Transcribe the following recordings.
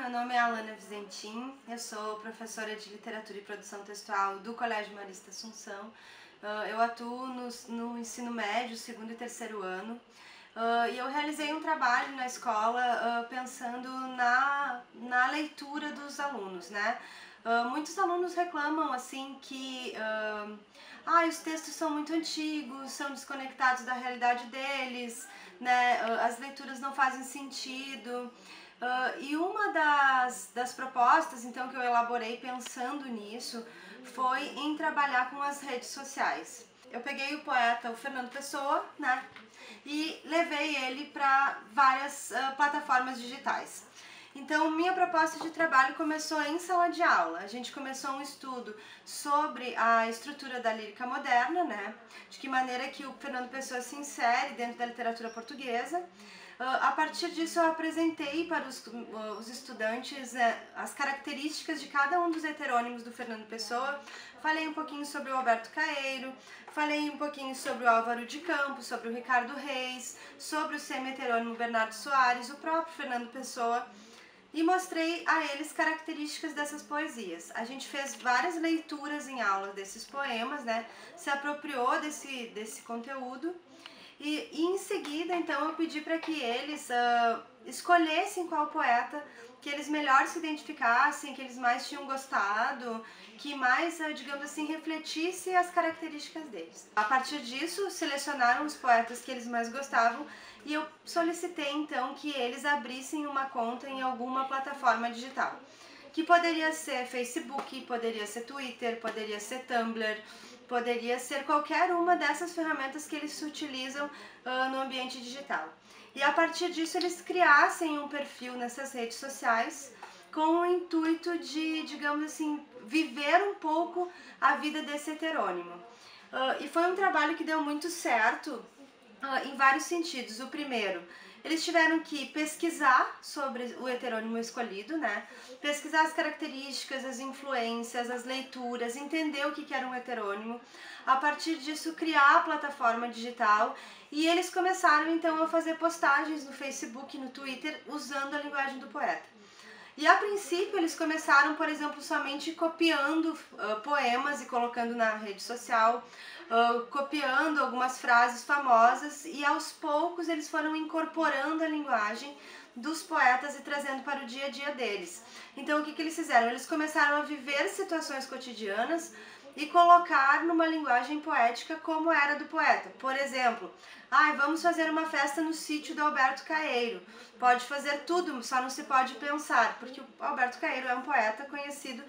meu nome é Alana Vizentim, eu sou professora de Literatura e Produção Textual do Colégio Marista Assunção. Eu atuo no ensino médio, segundo e terceiro ano, e eu realizei um trabalho na escola pensando na leitura dos alunos, né? Muitos alunos reclamam assim que os textos são muito antigos, são desconectados da realidade deles, né? As leituras não fazem sentido. E uma das propostas então que eu elaborei pensando nisso foi em trabalhar com as redes sociais. Eu peguei o poeta, o Fernando Pessoa, né, e levei ele para várias plataformas digitais. Então, minha proposta de trabalho começou em sala de aula. A gente começou um estudo sobre a estrutura da lírica moderna, né? De que maneira que o Fernando Pessoa se insere dentro da literatura portuguesa. A partir disso, eu apresentei para os estudantes as características de cada um dos heterônimos do Fernando Pessoa. Falei um pouquinho sobre o Alberto Caeiro, falei um pouquinho sobre o Álvaro de Campos, sobre o Ricardo Reis, sobre o semi-heterônimo Bernardo Soares, o próprio Fernando Pessoa, e mostrei a eles características dessas poesias. A gente fez várias leituras em aula desses poemas, né? Se apropriou desse conteúdo. E em seguida, então, eu pedi para que eles escolhessem qual poeta que eles melhor se identificassem, que eles mais tinham gostado, que mais, digamos assim, refletisse as características deles. A partir disso, selecionaram os poetas que eles mais gostavam e eu solicitei, então, que eles abrissem uma conta em alguma plataforma digital. Que poderia ser Facebook, poderia ser Twitter, poderia ser Tumblr, poderia ser qualquer uma dessas ferramentas que eles utilizam no ambiente digital. E a partir disso eles criassem um perfil nessas redes sociais com o intuito de, digamos assim, viver um pouco a vida desse heterônimo. E foi um trabalho que deu muito certo em vários sentidos. O primeiro, eles tiveram que pesquisar sobre o heterônimo escolhido, né? Pesquisar as características, as influências, as leituras, entender o que era um heterônimo. A partir disso, criar a plataforma digital e eles começaram então a fazer postagens no Facebook e no Twitter usando a linguagem do poeta. E a princípio eles começaram, por exemplo, somente copiando poemas e colocando na rede social, copiando algumas frases famosas, e aos poucos eles foram incorporando a linguagem dos poetas e trazendo para o dia a dia deles. Então o que eles fizeram? Eles começaram a viver situações cotidianas e colocar numa linguagem poética como era do poeta. Por exemplo, vamos fazer uma festa no sítio do Alberto Caeiro. Pode fazer tudo, só não se pode pensar, porque o Alberto Caeiro é um poeta conhecido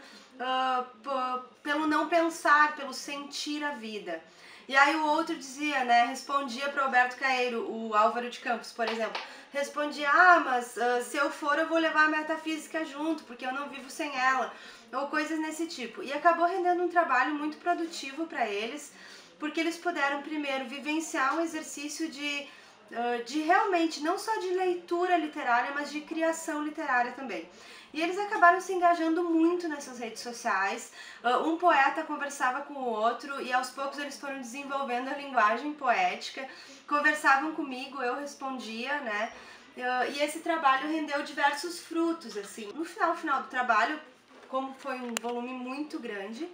pelo não pensar, pelo sentir a vida. E aí o outro dizia, né, respondia para o Alberto Caeiro, o Álvaro de Campos, por exemplo, respondia, mas se eu for eu vou levar a metafísica junto, porque eu não vivo sem ela, ou coisas nesse tipo. E acabou rendendo um trabalho muito produtivo para eles, porque eles puderam primeiro vivenciar um exercício de realmente, não só de leitura literária, mas de criação literária também. E eles acabaram se engajando muito nessas redes sociais, um poeta conversava com o outro e aos poucos eles foram desenvolvendo a linguagem poética, conversavam comigo, eu respondia, né? E esse trabalho rendeu diversos frutos, assim. No final do trabalho, como foi um volume muito grande,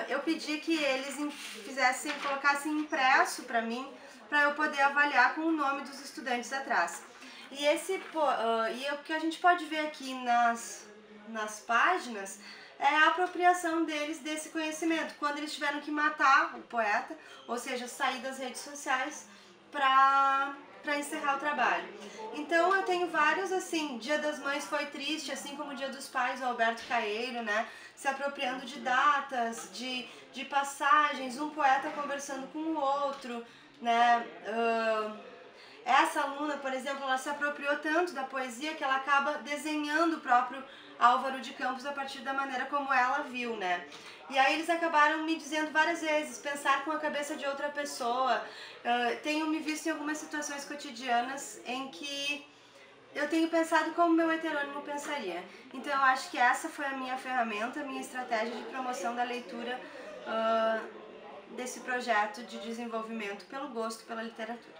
eu pedi que eles colocassem impresso para mim, para eu poder avaliar com o nome dos estudantes atrás. E o que a gente pode ver aqui nas páginas é a apropriação deles desse conhecimento, quando eles tiveram que matar o poeta, ou seja, sair das redes sociais para encerrar o trabalho. Então eu tenho vários, assim, Dia das Mães foi triste, assim como o Dia dos Pais, o Alberto Caeiro, né, se apropriando de datas, de passagens, um poeta conversando com o outro, né. Essa aluna, por exemplo, ela se apropriou tanto da poesia que ela acaba desenhando o próprio Álvaro de Campos a partir da maneira como ela viu, né? E aí eles acabaram me dizendo várias vezes, pensar com a cabeça de outra pessoa. Tenho me visto em algumas situações cotidianas em que eu tenho pensado como meu heterônimo pensaria. Então eu acho que essa foi a minha ferramenta, a minha estratégia de promoção da leitura desse projeto de desenvolvimento pelo gosto pela literatura.